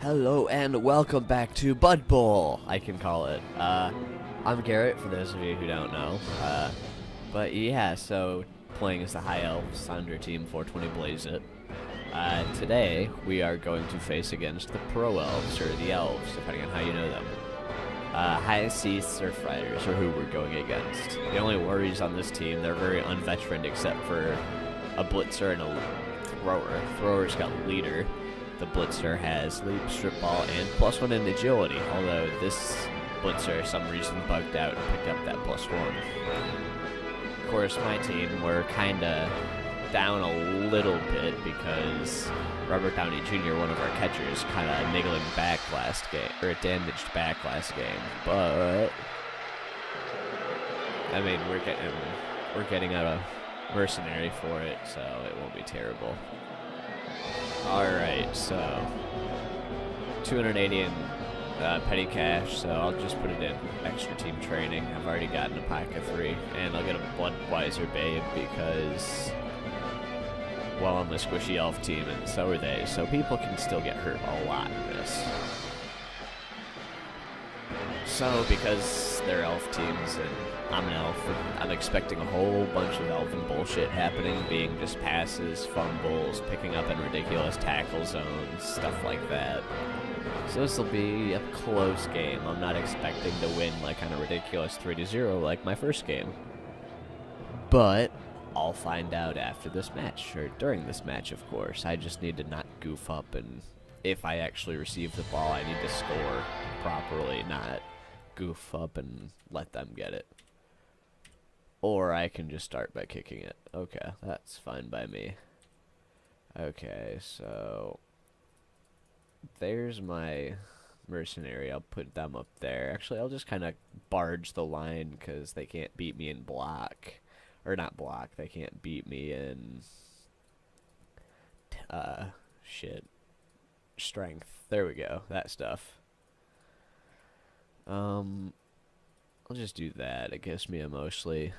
Hello and welcome back to Bud Bowl, I can call it. I'm Garrett, for those of you who don't know. But yeah, so playing as the High Elves on your team 420 Blaze It. Today, we are going to face against the Pro Elves, or the Elves, depending on how you know them. High Sea Surf Riders are who we're going against. The only worries on this team, they're very unveteraned except for a Blitzer and a Thrower. Thrower's got Leader. The Blitzer has Leap, Strip Ball, and +1 in Agility, although this Blitzer, for some reason, bugged out and picked up that +1. Of course, my team, we're kinda down a little bit because Robert Downey Jr., one of our catchers, kinda niggling back last game, or damaged back last game, but I mean, we're getting a mercenary for it, so it won't be terrible. Alright, so 280 in petty cash, so I'll just put it in extra team training. I've already gotten a pack of 3, and I'll get a Bloodweiser Babe because, well, I'm a squishy elf team, and so are they, so people can still get hurt a lot in this. So, because they're elf teams and I'm an elf, I'm expecting a whole bunch of elven bullshit happening, being just passes, fumbles, picking up in ridiculous tackle zones, stuff like that. So this will be a close game. I'm not expecting to win like on a ridiculous 3-0 like my first game. But I'll find out after this match, or during this match, of course. I just need to not goof up, and if I actually receive the ball, I need to score properly, not goof up and let them get it. Or I can just start by kicking it. Okay, that's fine by me. Okay, so there's my mercenary. I'll put them up there. Actually, I'll just kind of barge the line because they can't beat me in block. Or not block, they can't beat me in strength. There we go, that stuff. I'll just do that. It gives me a mostly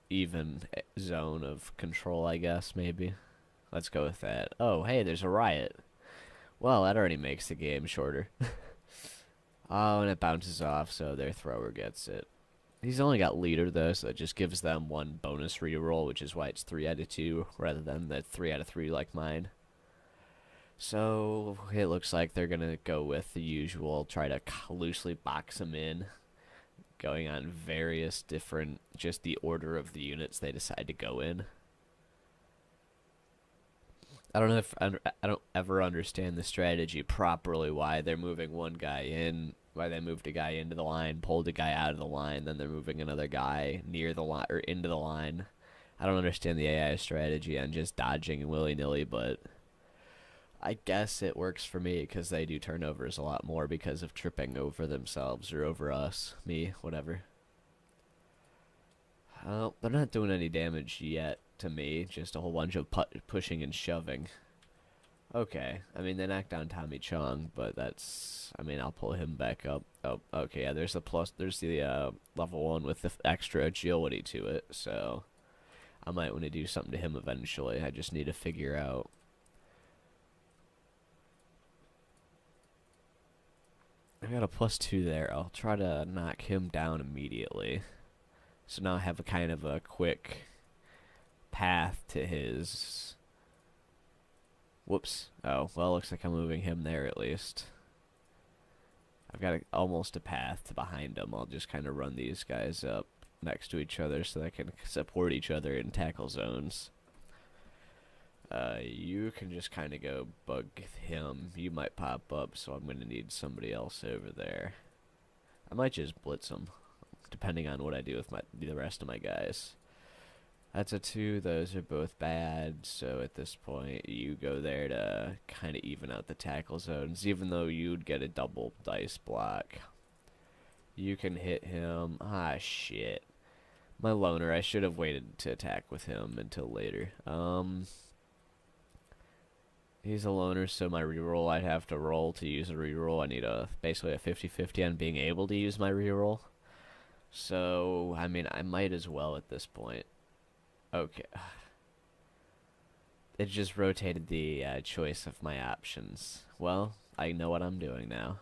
even zone of control, I guess, maybe. Let's go with that. Oh, hey, there's a riot. Well, that already makes the game shorter. Oh, and it bounces off, so their thrower gets it. He's only got Leader, though, so it just gives them 1 bonus reroll, which is why it's 3 out of 2, rather than the 3 out of 3 like mine. So, it looks like they're going to go with the usual, try to loosely box them in, going on various different, just the order of the units they decide to go in. I don't know if, I don't ever understand the strategy properly, why they're moving one guy in, why they moved a guy into the line, pulled a guy out of the line, then they're moving another guy near the line, or into the line. I don't understand the AI strategy on just dodging willy-nilly, but I guess it works for me because they do turnovers a lot more because of tripping over themselves or over us, me, whatever. They're not doing any damage yet to me, just a whole bunch of pushing and shoving. Okay, I mean, they knocked down Tommy Chong, but that's, I mean, I'll pull him back up. Oh, okay, yeah, there's the level 1 with the extra agility to it, so I might want to do something to him eventually. I just need to figure out. I got a +2 there. I'll try to knock him down immediately. So now I have a kind of a quick path to his. Whoops. Oh, well, looks like I'm moving him there at least. I've got almost a path to behind him. I'll just kind of run these guys up next to each other so they can support each other in tackle zones. You can just kind of go bug him. You might pop up, so I'm going to need somebody else over there. I might just blitz him, depending on what I do with the rest of my guys. That's a 2. Those are both bad, so at this point, you go there to kind of even out the tackle zones, even though you'd get a double dice block. You can hit him. Ah, shit. My loner, I should have waited to attack with him until later. He's a loner, so my reroll I'd have to roll to use a reroll. I need basically a 50-50 on being able to use my reroll. So, I mean, I might as well at this point. Okay. It just rotated the choice of my options. Well, I know what I'm doing now.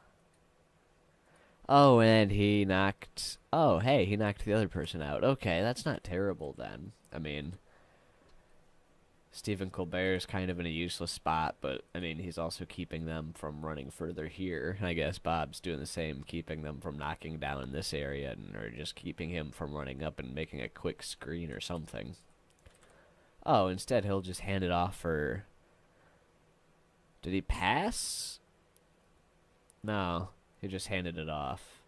Oh, and he knocked... Oh, hey, he knocked the other person out. Okay, that's not terrible then. I mean, Stephen Colbert is kind of in a useless spot, but, I mean, he's also keeping them from running further here. I guess Bob's doing the same, keeping them from knocking down in this area, or just keeping him from running up and making a quick screen or something. Oh, instead he'll just hand it off for... Did he pass? No, he just handed it off.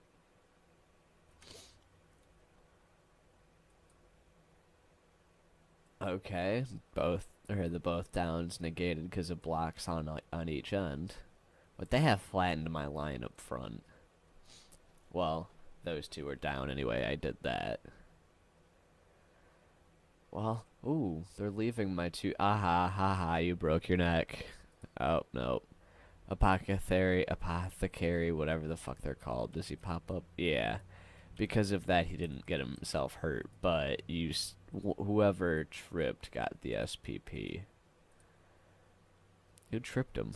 Okay, the both downs negated because of blocks on each end. But they have flattened my line up front. Well, those two are down anyway, I did that. Well, ooh, they're leaving my two... Aha, haha, you broke your neck. Oh, no. Apothecary, whatever the fuck they're called. Does he pop up? Yeah. Because of that, he didn't get himself hurt, but whoever tripped got the SPP. Who tripped him?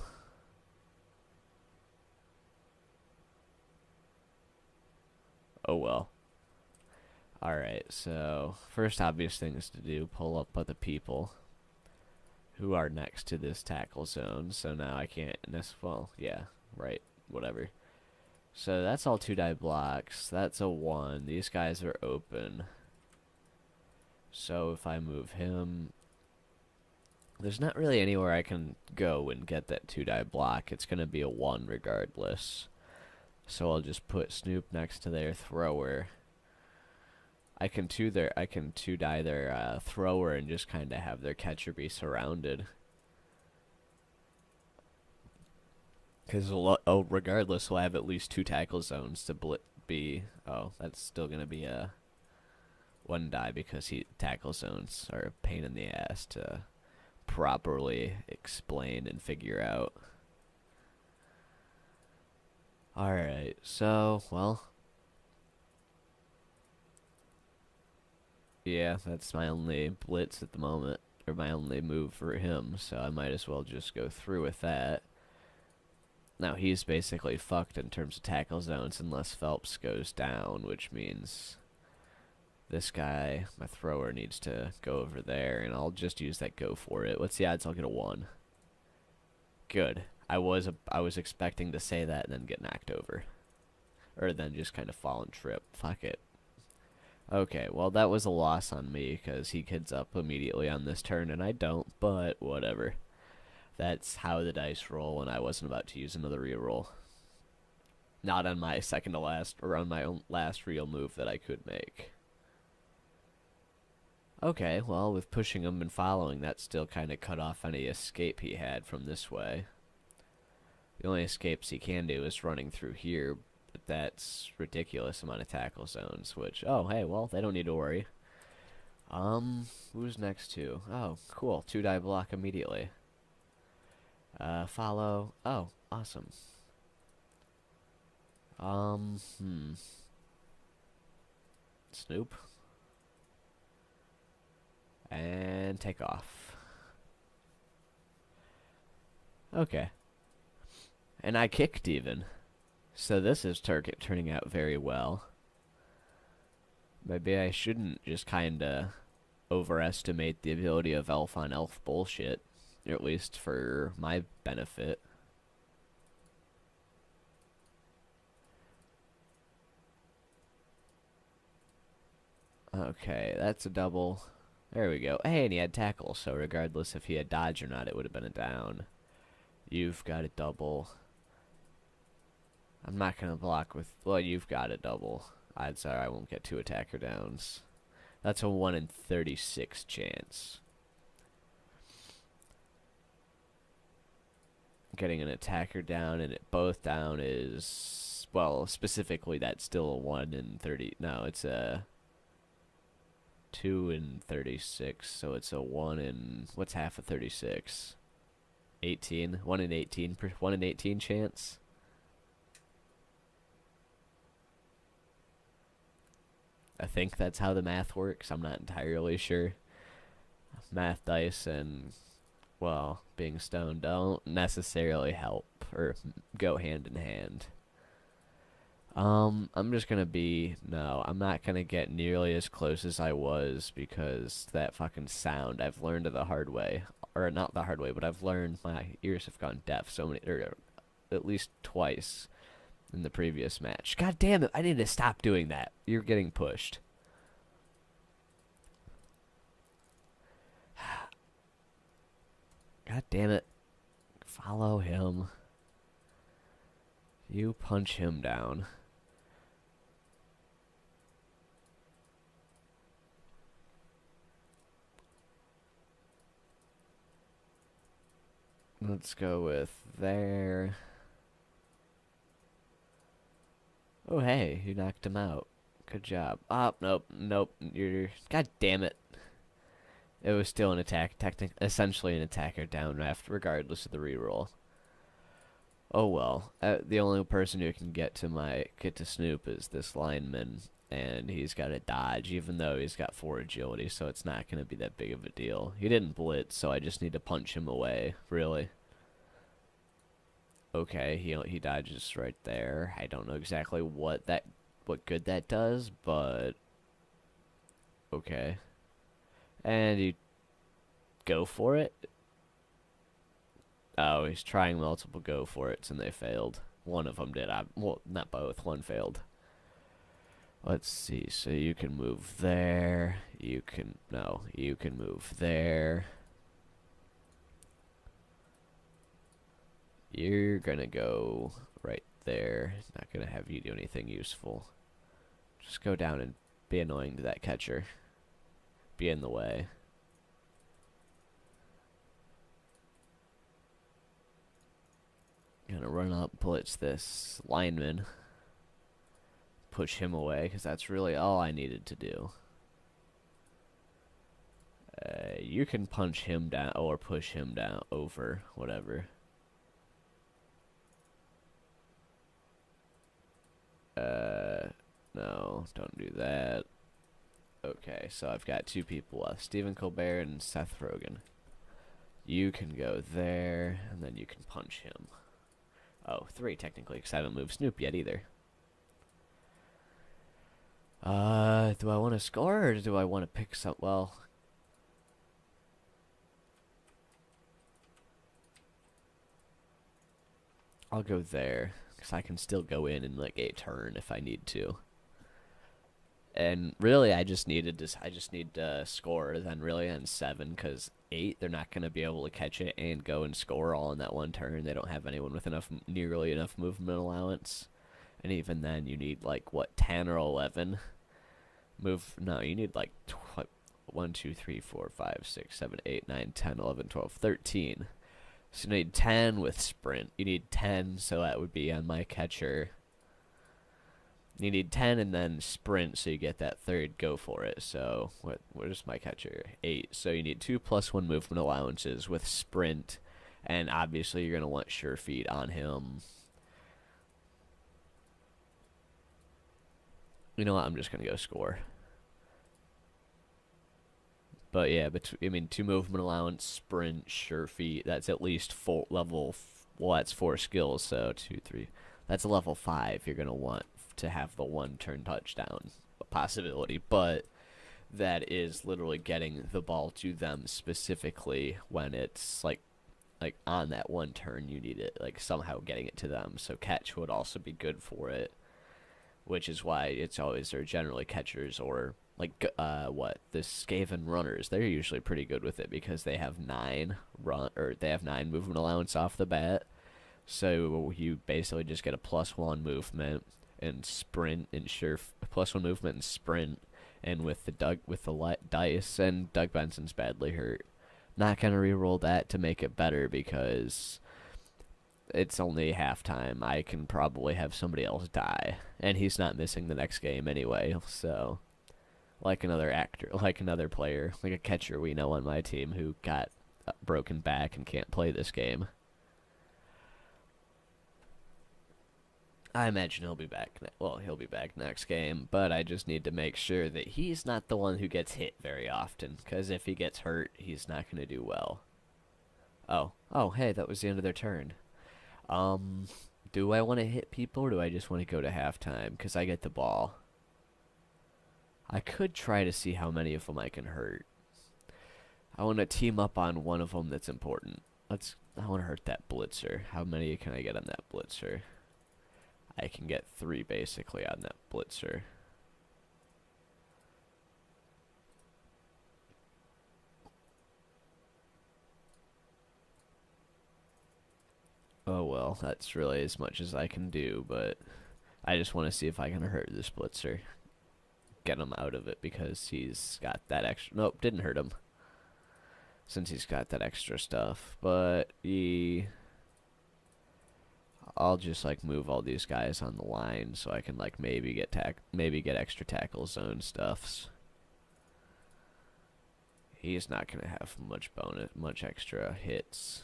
Oh well. Alright, so first obvious thing is to do, pull up other people who are next to this tackle zone. So now I can't, well, yeah, right, whatever. So that's all 2-die blocks. That's a 1. These guys are open. So if I move him, there's not really anywhere I can go and get that 2-die block. It's going to be a 1 regardless. So I'll just put Snoop next to their thrower. I can 2-die their thrower and just kind of have their catcher be surrounded. Because regardless, we'll have at least 2 tackle zones to be... Oh, that's still going to be a 1-die because tackle zones are a pain in the ass to properly explain and figure out. Alright, so, well... Yeah, that's my only blitz at the moment, or my only move for him, so I might as well just go through with that. Now he's basically fucked in terms of tackle zones unless Phelps goes down, which means this guy, my thrower, needs to go over there, and I'll just use that go for it. What's the odds I'll get a 1? Good. I was expecting to say that and then get knocked over. Or then just kind of fall and trip. Fuck it. Okay, well that was a loss on me because he kids up immediately on this turn and I don't, but whatever. That's how the dice roll, and I wasn't about to use another reroll. Not on my second to last, or on my own last real move that I could make. Okay, well, with pushing him and following, that still kind of cut off any escape he had from this way. The only escapes he can do is running through here, but that's ridiculous amount of tackle zones, which, oh, hey, well, they don't need to worry. Who's next to? Oh, cool, 2-die block immediately. Follow. Oh, awesome. Snoop. And take off. Okay. And I kicked even. So this is turning out very well. Maybe I shouldn't just kinda overestimate the ability of elf on elf bullshit. Or at least for my benefit. Okay, that's a double. There we go. Hey, and he had tackle, so regardless if he had dodge or not, it would have been a down. You've got a double. I'm not going to block with... Well, you've got a double. Odds are I won't get 2 attacker downs. That's a 1 in 36 chance. Getting an attacker down and it both down is... Well, specifically, that's still a 1 in 30... No, it's a... 2 in 36, so it's a 1 in... What's half of 36? 18? 1 in 18 1 in 18 chance? I think that's how the math works. I'm not entirely sure. Math dice and well, being stoned don't necessarily help or go hand in hand. I'm just gonna be, no, I'm not gonna get nearly as close as I was because that fucking sound, I've learned it the hard way. Or not the hard way, but I've learned my ears have gone deaf so many, or at least twice in the previous match. God damn it, I need to stop doing that. You're getting pushed. God damn it. Follow him. You punch him down. Let's go with there. Oh, hey, you knocked him out. Good job. Oh, nope, nope. You're. God damn it. It was still an attack, essentially an attacker downdraft, regardless of the reroll. Oh well. The only person who can get to Snoop is this lineman, and he's got a dodge, even though he's got 4 agility, so it's not going to be that big of a deal. He didn't blitz, so I just need to punch him away, really. Okay, he dodges right there. I don't know exactly what good that does, but okay. And you go for it. Oh, he's trying multiple go for it's and they failed. One of them did. Well, not both. One failed. Let's see. So you can move there. You can move there. You're gonna go right there. Not gonna have you do anything useful. Just go down and be annoying to that catcher. Be in the way. Gonna run up, blitz this lineman. Push him away, because that's really all I needed to do. You can punch him down, or push him down, over, whatever. No, don't do that. Okay, so I've got 2 people left. Stephen Colbert and Seth Rogen. You can go there, and then you can punch him. Oh, 3 technically, because I haven't moved Snoop yet either. Do I want to score, or do I want to pick some? Well, I'll go there, because I can still go in like a turn if I need to. And really, I just need to score then really on 7, because 8 they're not going to be able to catch it and go and score all in that one turn. They don't have anyone with nearly enough movement allowance, and even then you need like what, 10 or 11 no, you need like 1 2 3 4 5 6 7 8 9 10 11 12 13. So you need 10 with sprint. You need 10, so that would be on my catcher. You need 10 and then sprint, so you get that 3rd go for it. So where's my catcher? 8. So you need 2 + 1 movement allowances with sprint, and obviously you're gonna want sure feet on him. You know what? I'm just gonna go score. But yeah, I mean, 2 movement allowance, sprint, sure feet. That's at least level. Well, that's 4 skills. So 2, 3. That's a level 5. You're gonna want to have the 1 turn touchdown possibility, but that is literally getting the ball to them specifically when it's like on that 1 turn. You need it like somehow getting it to them. So catch would also be good for it, which is why it's always they're generally catchers or like the Skaven runners. They're usually pretty good with it because they have 9 movement allowance off the bat. So you basically just get a +1 movement and sprint and +1 movement and sprint, and with the dice, and Doug Benson's badly hurt. Not gonna reroll that to make it better because it's only halftime. I can probably have somebody else die, and he's not missing the next game anyway. So, like another player, like a catcher we know on my team who got a broken back and can't play this game. I imagine he'll be back. He'll be back next game, but I just need to make sure that he's not the one who gets hit very often, because if he gets hurt, he's not going to do well. Oh, hey, that was the end of their turn. Um, do I want to hit people or do I just want to go to halftime? Because I get the ball. I could try to see how many of them I can hurt. I want to team up on one of them that's important. I want to hurt that blitzer. How many can I get on that blitzer? I can get 3 basically on that blitzer. Oh well, that's really as much as I can do, but I just want to see if I can hurt this blitzer. Get him out of it because he's got that extra... Nope, didn't hurt him. Since he's got that extra stuff. But I'll just like move all these guys on the line so I can like maybe get extra tackle zone stuffs. He's not gonna have much extra hits.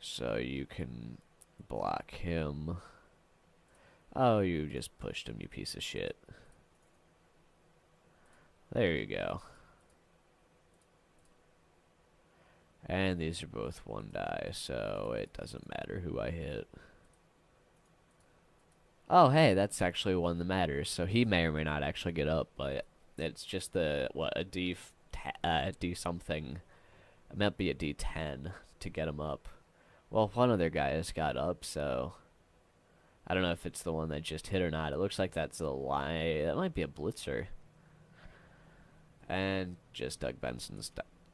So you can block him. Oh, you just pushed him, you piece of shit. There you go. And these are both 1 die, so it doesn't matter who I hit. Oh, hey, that's actually one that matters. So he may or may not actually get up, but it's just a D something. It might be a D10 to get him up. Well, one of their guys got up, so I don't know if it's the one that just hit or not. It looks like that's a lie. That might be a blitzer. And just Doug Benson's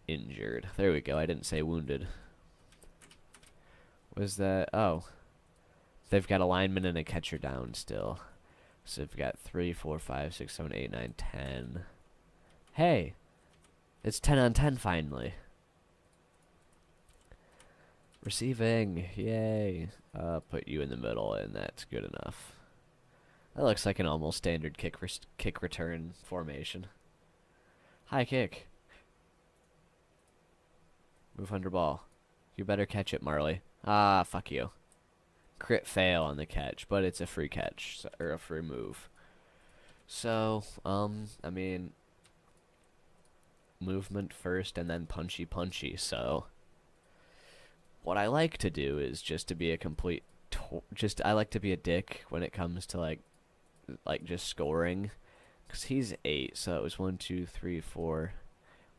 injured. There we go. I didn't say wounded. Was that... Oh. They've got a lineman and a catcher down still. So they've got 3, 4, 5, 6, 7, 8, 9, 10. Hey! It's 10 on 10 finally. Receiving. Yay. Put you in the middle, and that's good enough. That looks like an almost standard kick return formation. High kick. Move under ball. You better catch it, Marley. Ah, fuck you. Crit fail on the catch, but it's a free catch, or a free move. So, I mean, movement first and then punchy, so what I like to do is just to be a complete I like to be a dick when it comes to like just scoring, because he's 8, so it was 1 2 3 4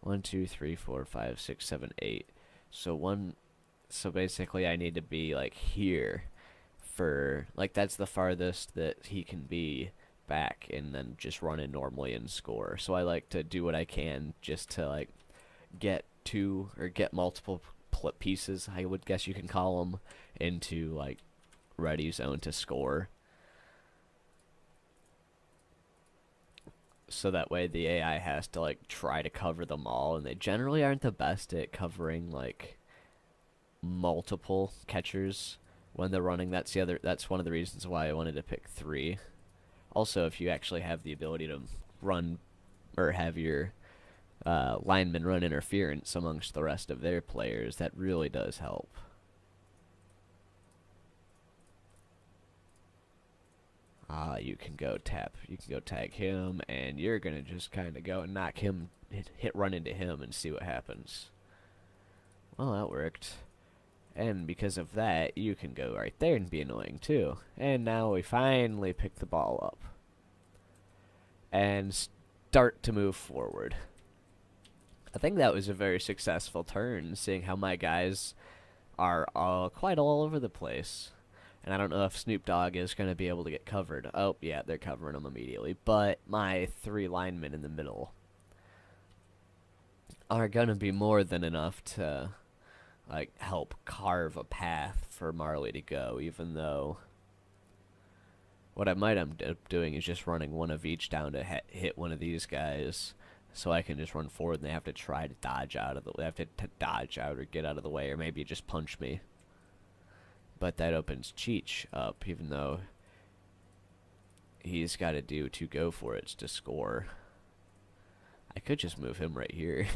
1 2 3 4 5 6 7 8. So basically I need to be like here for like that's the farthest that he can be back, and then just run in normally and score. So I like to do what I can just to like get multiple pieces, I would guess you can call them, into like ready zone to score. So that way the AI has to like try to cover them all, and they generally aren't the best at covering like multiple catchers when they're running. That's one of the reasons why I wanted to pick 3. Also, if you actually have the ability to run or have your linemen run interference amongst the rest of their players, that really does help. You can go tag him, and you're gonna just kind of go and knock him, run into him, and see what happens. Well, that worked. And because of that, you can go right there and be annoying too. And now we finally pick the ball up and start to move forward. I think that was a very successful turn, seeing how my guys are quite all over the place. And I don't know if Snoop Dogg is going to be able to get covered. Oh, yeah, they're covering him immediately. But my 3 linemen in the middle are going to be more than enough to like help carve a path for Marley to go, even though what I might end up doing is just running one of each down to hit one of these guys, so I can just run forward and they have to try to dodge out of the way. They have to dodge out or get out of the way, or maybe just punch me. But that opens Cheech up, even though he's got to do 2 go for it to score. I could just move him right here.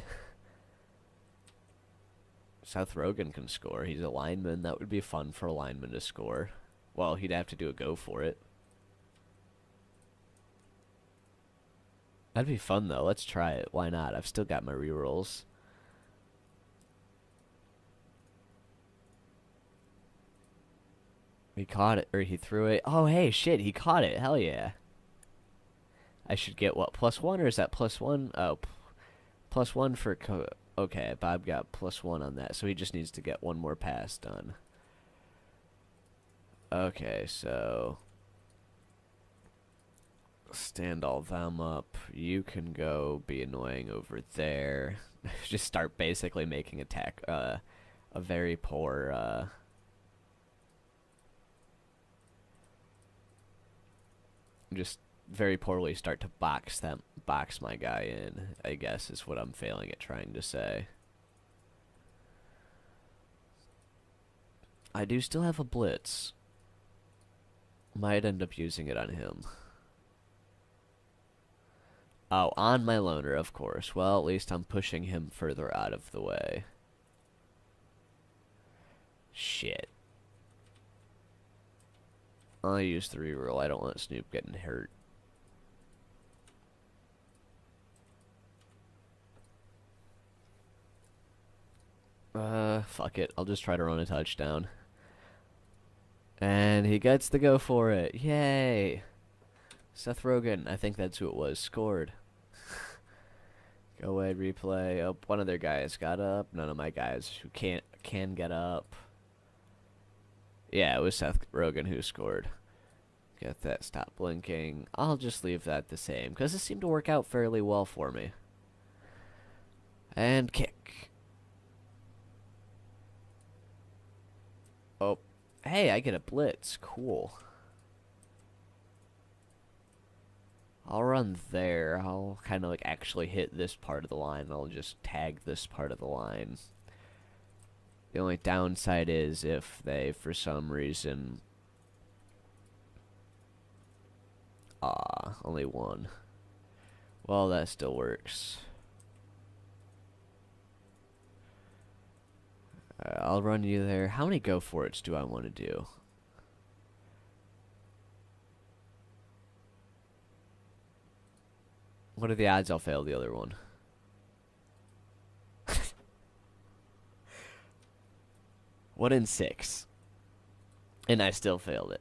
Seth Rogen can score. He's a lineman. That would be fun for a lineman to score. Well, he'd have to do a go for it. That'd be fun, though. Let's try it. Why not? I've still got my rerolls. He caught it, or he threw it. Oh, hey, shit, he caught it. Hell yeah. I should get what, +1, or is that +1? Oh, +1 for okay, Bob got +1 on that, so he just needs to get one more pass done. Okay, so stand all them up. You can go be annoying over there. Just start basically making a very poor, just very poorly start to box my guy in, I guess is what I'm failing at trying to say. I do still have a blitz. Might end up using it on him. Oh, on my loner, of course. Well, at least I'm pushing him further out of the way. Shit. I'll use the reroll. I don't want Snoop getting hurt. Fuck it. I'll just try to run a touchdown. And he gets to go for it. Yay! Seth Rogen, I think that's who it was, scored. Go away, replay. Oh, one of their guys got up. None of my guys who can get up. Yeah, it was Seth Rogen who scored. Get that, stop blinking. I'll just leave that the same, because it seemed to work out fairly well for me. And kick. Oh, hey, I get a blitz. Cool. I'll run there. I'll kind of like actually hit this part of the line. I'll just tag this part of the line. The only downside is if they, for some reason... only one. Well, that still works. I'll run you there. How many go for it's do I want to do? What are the odds I'll fail the other one? 1 in 6. And I still failed it.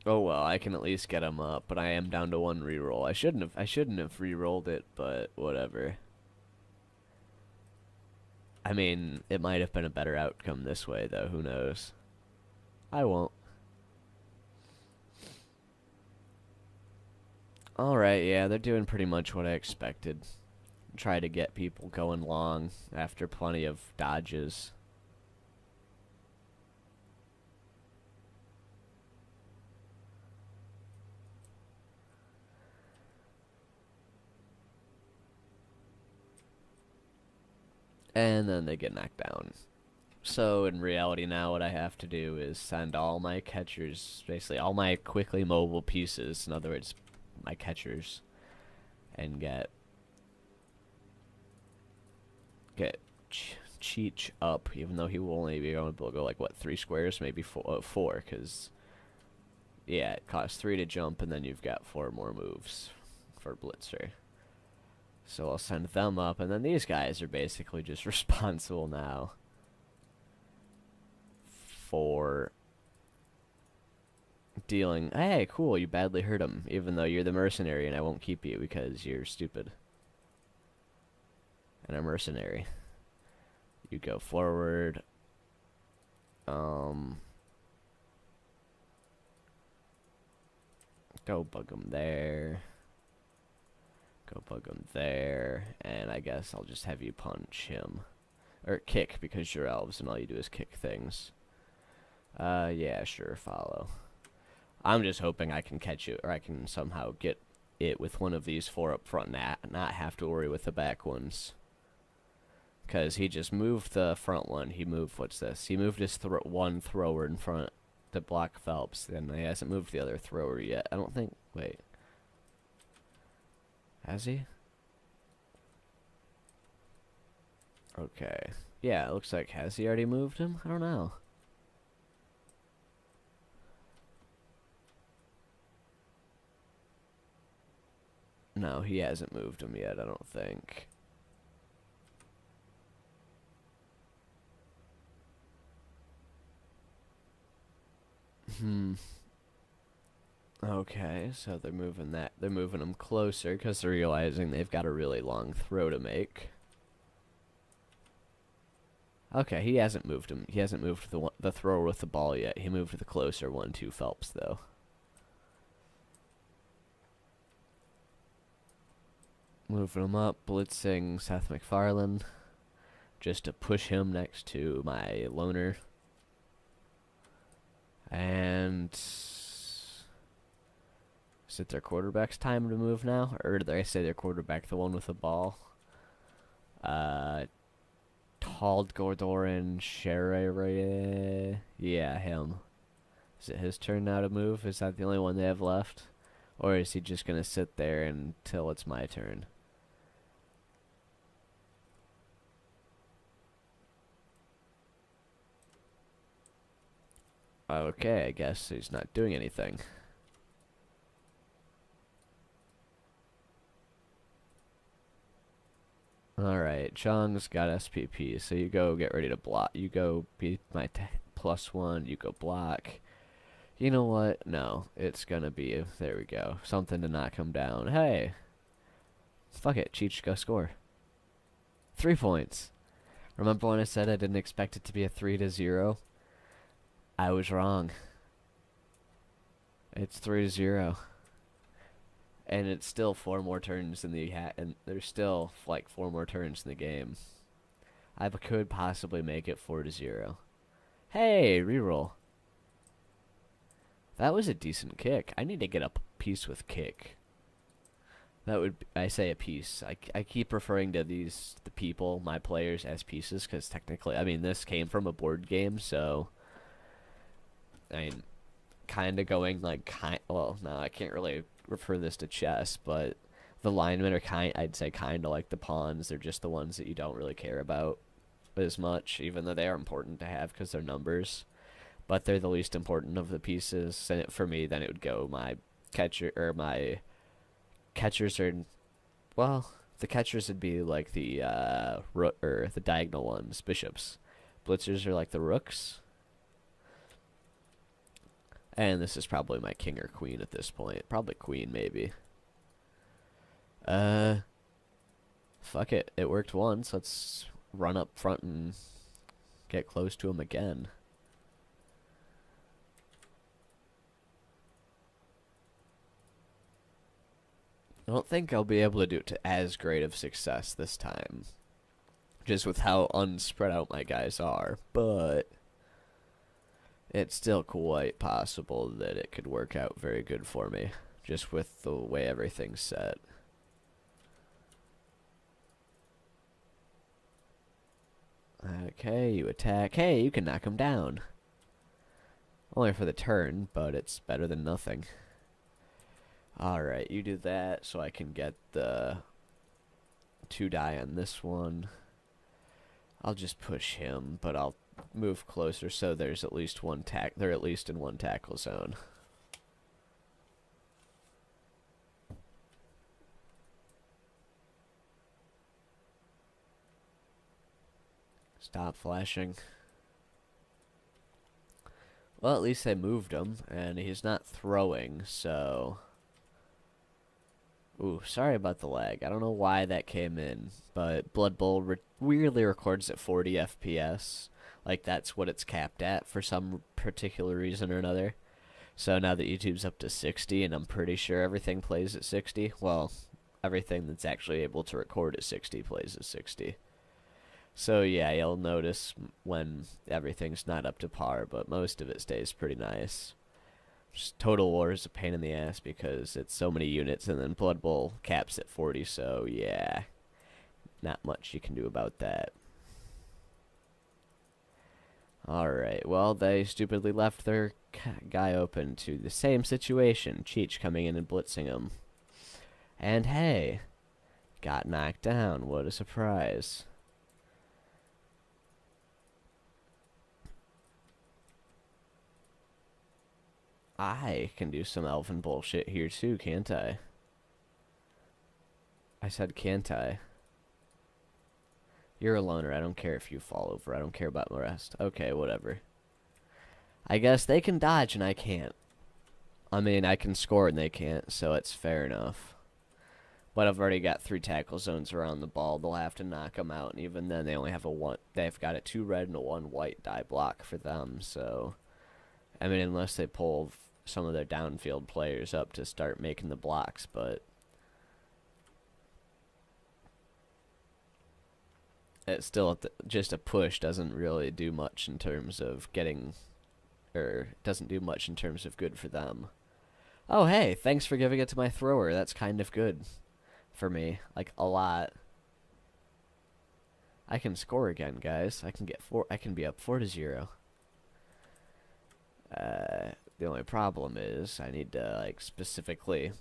Oh well, I can at least get him up, but I am down to 1 reroll. I shouldn't have re-rolled it, but whatever. I mean, it might have been a better outcome this way, though. Who knows? I won't. Alright, yeah, they're doing pretty much what I expected. Try to get people going long after plenty of dodges. And then they get knocked down. So in reality now what I have to do is send all my catchers, basically all my quickly mobile pieces, in other words, my catchers, and get Cheech up, even though he will only be able to go like, what, 3 squares? Maybe 4, because, yeah, it costs 3 to jump, and then you've got 4 more moves for Blitzer. So I'll send them up, and then these guys are basically just responsible now for dealing. Hey, cool, you badly hurt him, even though you're the mercenary, and I won't keep you because you're stupid. And a mercenary. You go forward. Go bug him there. Go bug him there. And I guess I'll just have you punch him. Or kick, because you're elves and all you do is kick things. Yeah, sure, follow. I'm just hoping I can catch it, or I can somehow get it with one of these 4 up front and not have to worry with the back ones. Because he just moved the front one. He moved, what's this? He moved his one thrower in front to block Phelps. Then he hasn't moved the other thrower yet. I don't think, wait. Has he? Okay. Yeah, it looks like, has he already moved him? I don't know. No, he hasn't moved him yet, I don't think. Hmm. Okay, so they're moving that. They're moving them closer because they're realizing they've got a really long throw to make. Okay, he hasn't moved him. He hasn't moved the thrower with the ball yet. He moved the closer one to Phelps though. Moving him up, blitzing Seth MacFarlane just to push him next to my loner. And is it their quarterback's time to move now? Or did I say their quarterback, the one with the ball? Tald Gordoran Sherere. Yeah, him. Is it his turn now to move? Is that the only one they have left? Or is he just going to sit there until it's my turn? Okay, I guess he's not doing anything. Alright, Chung's got SPP, so you go get ready to block. You go be my +1, you go block. You know what? No, it's gonna be, there we go, something to knock him down. Hey! Fuck it, Cheech, go score. 3 points. Remember when I said I didn't expect it to be a 3-0? I was wrong. It's 3-0. And it's still 4 more turns in the and there's still like 4 more turns in the game. I could possibly make it 4-0. Hey, reroll. That was a decent kick. I need to get a piece with kick. That would I say a piece. I keep referring to the people, my players, as pieces because technically, I mean, this came from a board game, so I mean, kind of going like well, no, I can't really refer this to chess, but the linemen are I'd say kind of like the pawns. They're just the ones that you don't really care about as much, even though they are important to have because they're numbers. But they're the least important of the pieces. And for me, then it would go my catcher or my catchers are, well, the catchers would be like the rook or the diagonal ones, bishops. Blitzers are like the rooks. And this is probably my king or queen at this point. Probably queen, maybe. Fuck it. It worked once. Let's run up front and get close to him again. I don't think I'll be able to do it to as great of success this time. Just with how unspread out my guys are. But it's still quite possible that it could work out very good for me. Just with the way everything's set. Okay, you attack. Hey, you can knock him down. Only for the turn, but it's better than nothing. Alright, you do that so I can get the 2 die on this one. I'll just push him, but I'll move closer so there's at least one they're at least in one tackle zone. Stop flashing. Well, at least I moved him, and he's not throwing, so... Ooh, sorry about the lag. I don't know why that came in, but Blood Bowl weirdly records at 40 FPS. Like, that's what it's capped at for some particular reason or another. So now that YouTube's up to 60, and I'm pretty sure everything plays at 60, well, everything that's actually able to record at 60 plays at 60. So yeah, you'll notice when everything's not up to par, but most of it stays pretty nice. Just Total War is a pain in the ass because it's so many units, and then Blood Bowl caps at 40, so yeah, not much you can do about that. Alright, well, they stupidly left their guy open to the same situation. Cheech coming in and blitzing him. And hey, got knocked down. What a surprise. I can do some elven bullshit here too, can't I? I said, can't I? You're a loner. I don't care if you fall over. I don't care about the rest. Okay, whatever. I guess they can dodge and I can't. I mean, I can score and they can't, so it's fair enough. But I've already got 3 tackle zones around the ball. They'll have to knock them out, and even then, they only have a 1. They've got a 2 red and a 1 white die block for them. So, I mean, unless they pull some of their downfield players up to start making the blocks, but it's still just a push doesn't really do much in terms of getting, or doesn't do much in terms of good for them. Oh, hey, thanks for giving it to my thrower. That's kind of good for me, like a lot. I can score again, guys. I can get 4. I can be up 4-0. The only problem is I need to like specifically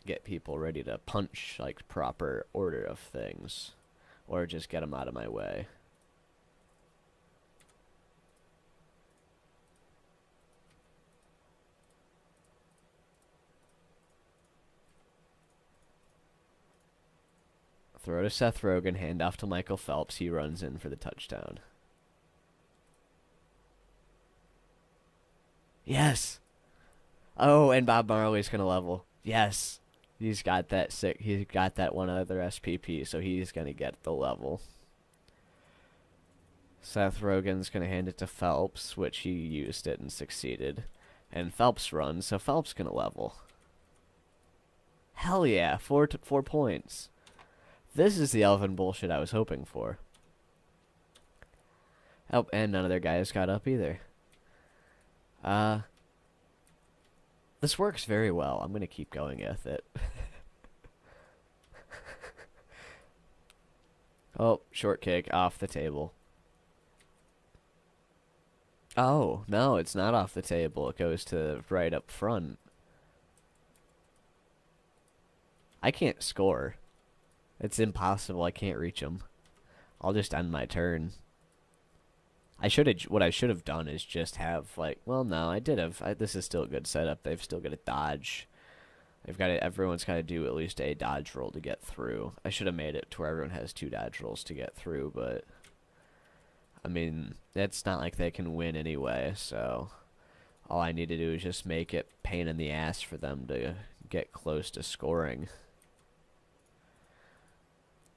get people ready to punch like proper order of things, or just get them out of my way. Throw to Seth Rogen, hand off to Michael Phelps. He runs in for the touchdown. Yes. Oh, and Bob Marley's gonna level. Yes. He's got that sick. He's got that one other SPP, so he's gonna get the level. Seth Rogen's gonna hand it to Phelps, which he used it and succeeded. And Phelps runs, so Phelps gonna level. Hell yeah, 4 points. This is the Elven bullshit I was hoping for. Oh, and none of their guys got up either. This works very well. I'm gonna keep going with it. Oh, short kick off the table. Oh, no, it's not off the table. It goes to right up front. I can't score. It's impossible. I can't reach him. I'll just end my turn. What I should have done is just have, like, well, no, I did have, this is still a good setup. They've still got to dodge. Everyone's got to do at least a dodge roll to get through. I should have made it to where everyone has 2 dodge rolls to get through, but, I mean, it's not like they can win anyway, so all I need to do is just make it pain in the ass for them to get close to scoring.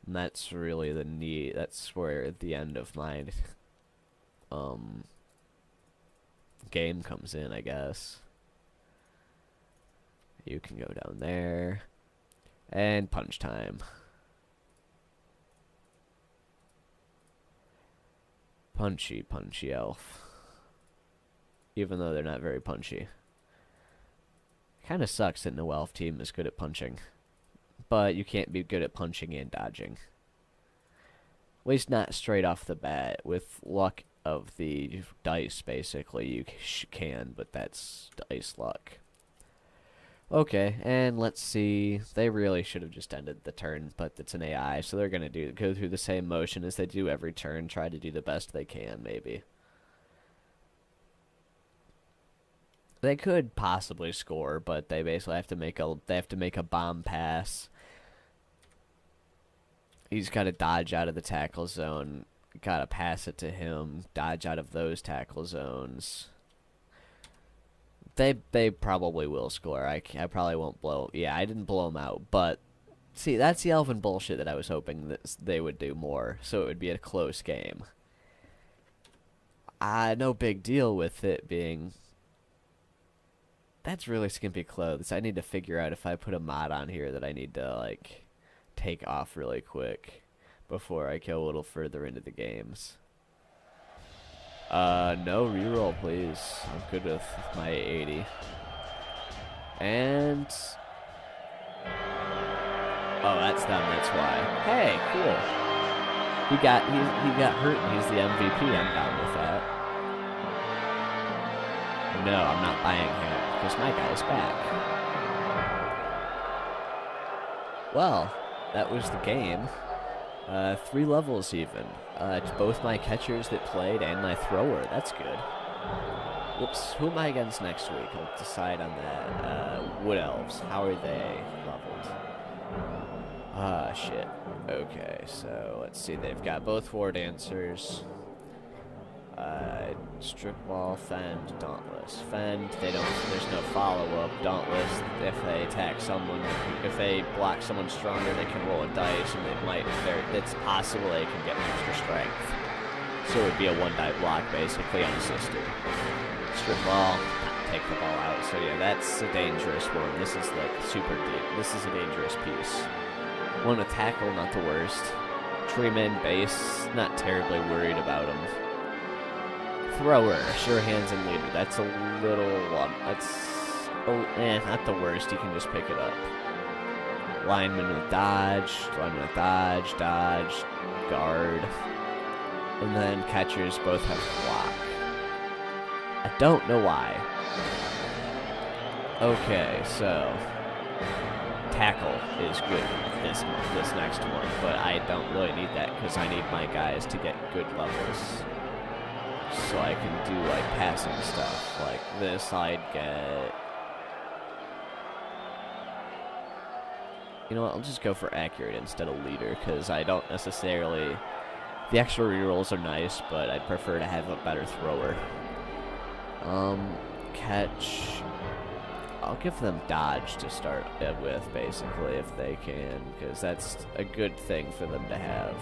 And that's really the need. That's where the end of my game comes in, I guess. You can go down there. And punch time. Punchy, punchy elf. Even though they're not very punchy. Kinda sucks that no elf team is good at punching. But you can't be good at punching and dodging. At least not straight off the bat. With luck of the dice, basically, you can, but that's dice luck. Okay, and let's see. They really should have just ended the turn, but it's an AI, so they're going to go through the same motion as they do every turn, try to do the best they can, maybe. They could possibly score, but they basically have to make a bomb pass. He's got to dodge out of the tackle zone. Got to pass it to him. Dodge out of those tackle zones. They probably will score. I probably won't blow. Yeah, I didn't blow them out, but see, that's the Elven bullshit that I was hoping that they would do more, so it would be a close game. No big deal with it being. That's really skimpy clothes. I need to figure out if I put a mod on here that I need to, like, take off really quick before I go a little further into the games. No reroll, please. I'm good with my 80. And... oh, that's them, that's why. Hey, cool. He got hurt and he's the MVP. I'm down with that. No, I'm not buying him. Because my guy's back. Well, that was the game. 3 levels even. To both my catchers that played and my thrower. That's good. Whoops. Who am I against next week? I'll decide on that. Wood Elves. How are they leveled? Shit. Okay, so let's see. They've got both War Dancers. Strip wall, fend, dauntless. Fend, there's no follow-up. Dauntless, if they attack someone, if they block someone stronger, they can roll a dice, and it's possible they can get extra strength. So it would be a one-die block, basically, unassisted. Strip wall, take the ball out. So yeah, that's a dangerous one. This is like super deep. This is a dangerous piece. One to tackle, not the worst. Treeman, base, not terribly worried about him. Thrower, sure hands and leader. That's a little not the worst. You can just pick it up. Lineman with dodge, dodge, guard. And then catchers both have block. I don't know why. Okay, so tackle is good this next one, but I don't really need that because I need my guys to get good levels. So I can do like passing stuff. Like this I'd get... You know what, I'll just go for accurate instead of leader because I don't necessarily... The extra rerolls are nice, but I'd prefer to have a better thrower. Catch... I'll give them dodge to start with, basically, if they can, because that's a good thing for them to have.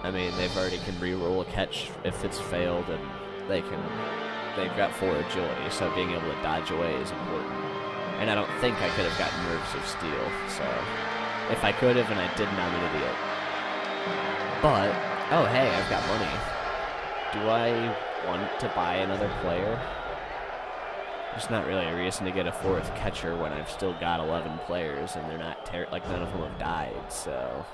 I mean, they've already can re-roll a catch if it's failed, and they've got 4 agility, so being able to dodge away is important. And I don't think I could have gotten Nerves of Steel, so if I could have and I didn't, I'm an idiot. But, oh hey, I've got money. Do I want to buy another player? There's not really a reason to get a 4th catcher when I've still got 11 players and they're not like none of them have died, so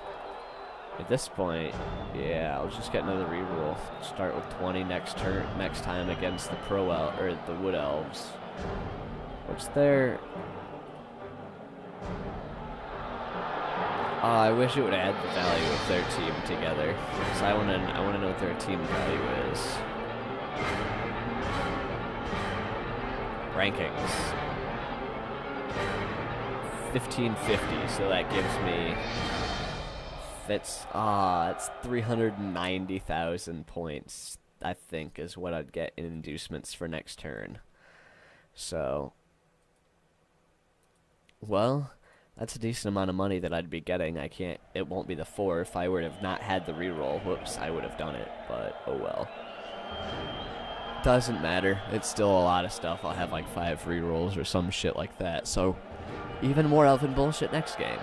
at this point, yeah, I'll just get another reroll. Start with 20 next time against the the Wood Elves. What's their... I wish it would add the value of their team together, because I wanna know what their team value is. Rankings. 1550, so that gives me... It's 390,000 points, I think, is what I'd get in inducements for next turn. So... Well, that's a decent amount of money that I'd be getting. It won't be the 4. If I would have not had the reroll, whoops, I would have done it, but oh well. Doesn't matter. It's still a lot of stuff. I'll have like 5 rerolls or some shit like that. So, even more elfin bullshit next game.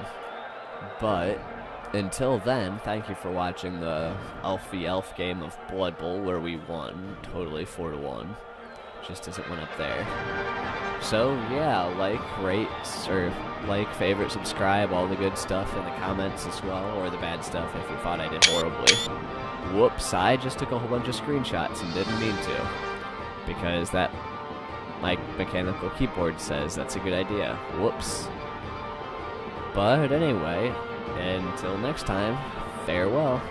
But, until then, thank you for watching the Elf v Elf game of Blood Bowl where we won, totally 4-1. Just as it went up there. So, yeah, like, rate, or like, favorite, subscribe, all the good stuff in the comments as well, or the bad stuff if you thought I did horribly. Whoops, I just took a whole bunch of screenshots and didn't mean to. Because that, my mechanical keyboard says that's a good idea. Whoops. But anyway, until next time, farewell.